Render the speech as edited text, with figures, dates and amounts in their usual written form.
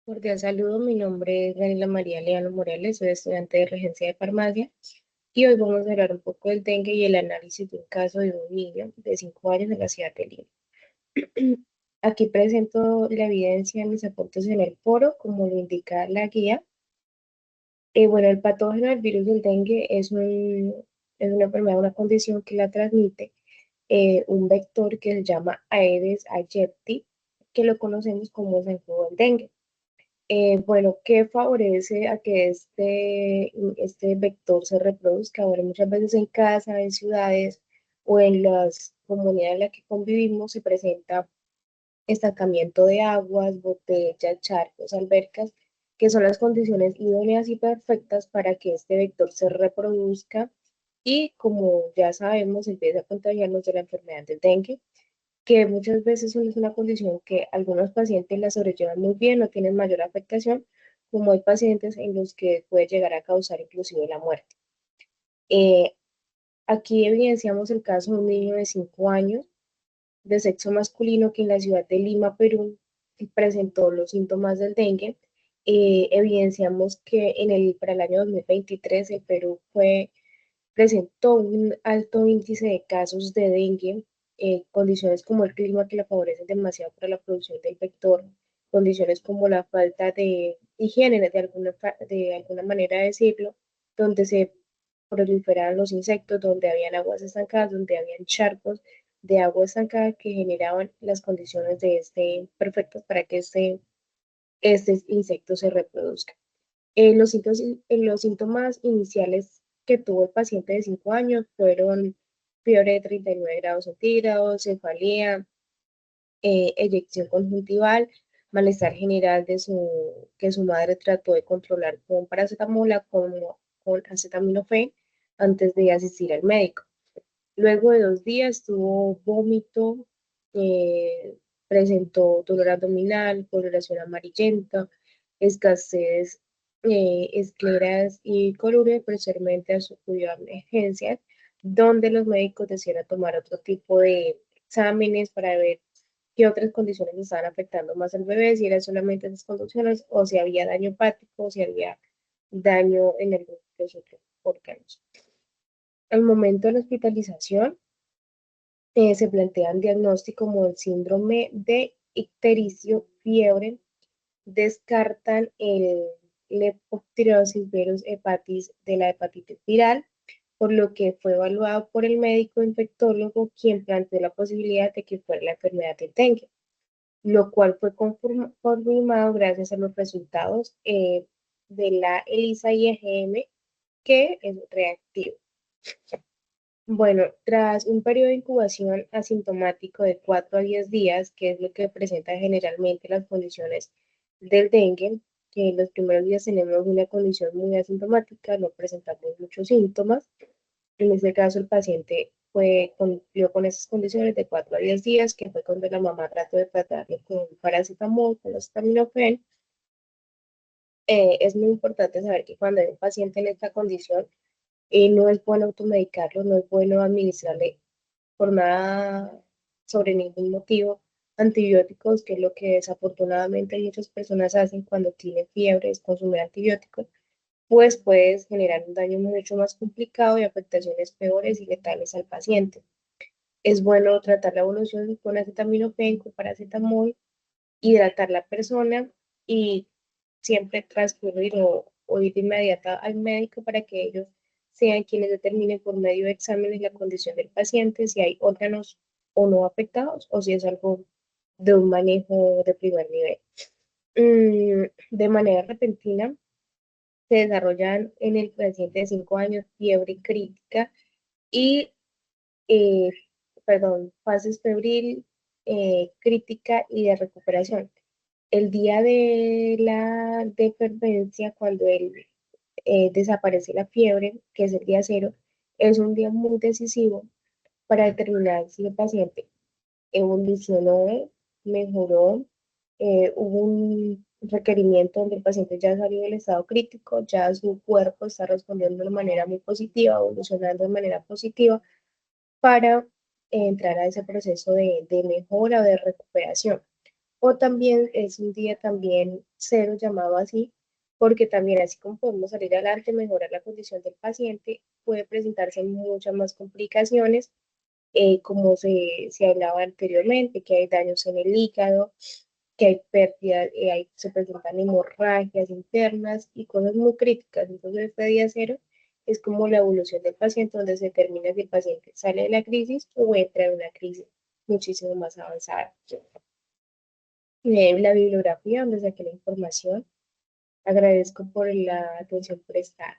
Cordial saludo, mi nombre es Daniela María Leano Morales, soy estudiante de Regencia de Farmacia y hoy vamos a hablar un poco del dengue y el análisis de un caso de un niño de 5 años en la ciudad de Lima. Aquí presento la evidencia de mis apuntes en el foro, como lo indica la guía. Bueno, el patógeno del virus del dengue es una enfermedad, una condición que la transmite un vector que se llama Aedes aegypti, que lo conocemos como zancudo del dengue. Bueno, ¿qué favorece a que este vector se reproduzca? Bueno, muchas veces en casa, en ciudades o en las comunidades en las que convivimos se presenta estancamiento de aguas, botellas, charcos, albercas, que son las condiciones idóneas y perfectas para que este vector se reproduzca y, como ya sabemos, empieza a contagiarnos de la enfermedad del dengue, que muchas veces es una condición que algunos pacientes la sobrellevan muy bien, no tienen mayor afectación, como hay pacientes en los que puede llegar a causar inclusive la muerte. Eh, Aquí evidenciamos el caso de un niño de 5 años de sexo masculino que en la ciudad de Lima, Perú, presentó los síntomas del dengue. Evidenciamos que para el año 2023 el Perú presentó un alto índice de casos de dengue, condiciones como el clima que la favorecen demasiado para la producción del vector, condiciones como la falta de higiene, de alguna manera decirlo, donde se proliferaban los insectos, donde habían aguas estancadas, donde habían charcos de agua estancada que generaban las condiciones perfectas para que este insecto se reproduzca. Los síntomas iniciales que tuvo el paciente de 5 años fueron fiebre de 39 grados centígrados, cefalea, eyección conjuntival, malestar general que su madre trató de controlar con paracetamol, con acetaminofén, antes de asistir al médico. Luego de 2 días tuvo vómito, eh, presentó dolor abdominal, coloración amarillenta, escasez, escleras y coluria, y posteriormente acudió a emergencias, donde los médicos decidieron tomar otro tipo de exámenes para ver qué otras condiciones estaban afectando más al bebé, si eran solamente esas condiciones o si había daño hepático o si había daño en algunos de los otros órganos. Al momento de la hospitalización, se plantean diagnóstico como el síndrome de ictericio, fiebre, descartan el leptospirosis virus hepatis de la hepatitis viral, por lo que fue evaluado por el médico infectólogo, quien planteó la posibilidad de que fuera la enfermedad del dengue, lo cual fue confirmado gracias a los resultados de la ELISA IgM, que es reactivo. Bueno, tras un periodo de incubación asintomático de 4 a 10 días, que es lo que presenta generalmente las condiciones del dengue, que en los primeros días tenemos una condición muy asintomática, no presentamos muchos síntomas. En este caso, el paciente cumplió con esas condiciones de 4 a 10 días, que fue cuando la mamá trató de tratarlo con paracetamol, con acetaminofén. Es muy importante saber que cuando hay un paciente en esta condición, no es bueno automedicarlo, no es bueno administrarle por nada, sobre ningún motivo, antibióticos, que es lo que desafortunadamente muchas personas hacen cuando tienen fiebre, es consumir antibióticos, pues puedes generar un daño mucho más complicado y afectaciones peores y letales al paciente. Es bueno tratar la evolución con acetaminofén, con paracetamol, hidratar la persona y siempre transcurrir o ir de inmediata al médico para que ellos sean quienes determinen por medio de exámenes la condición del paciente, si hay órganos o no afectados o si es algo de un manejo de primer nivel. De manera repentina, se desarrollan en el paciente de 5 años fiebre crítica y, eh, perdón, fases febril, crítica y de recuperación. El día de la defervencia, cuando desaparece la fiebre, que es el día cero, es un día muy decisivo para determinar si el paciente evolucionó, mejoró, hubo un requerimiento donde el paciente ya salió del estado crítico, ya su cuerpo está respondiendo de manera muy positiva, evolucionando de manera positiva para entrar a ese proceso de mejora o de recuperación. O también es un día también cero llamado así, porque también así como podemos salir adelante, mejorar la condición del paciente, puede presentarse muchas más complicaciones, como se hablaba anteriormente, que hay daños en el hígado, que hay pérdidas, se presentan hemorragias internas y cosas muy críticas. Entonces, este día cero es como la evolución del paciente, donde se determina si el paciente sale de la crisis o entra en una crisis muchísimo más avanzada. La bibliografía donde saqué la información. Agradezco por la atención prestada.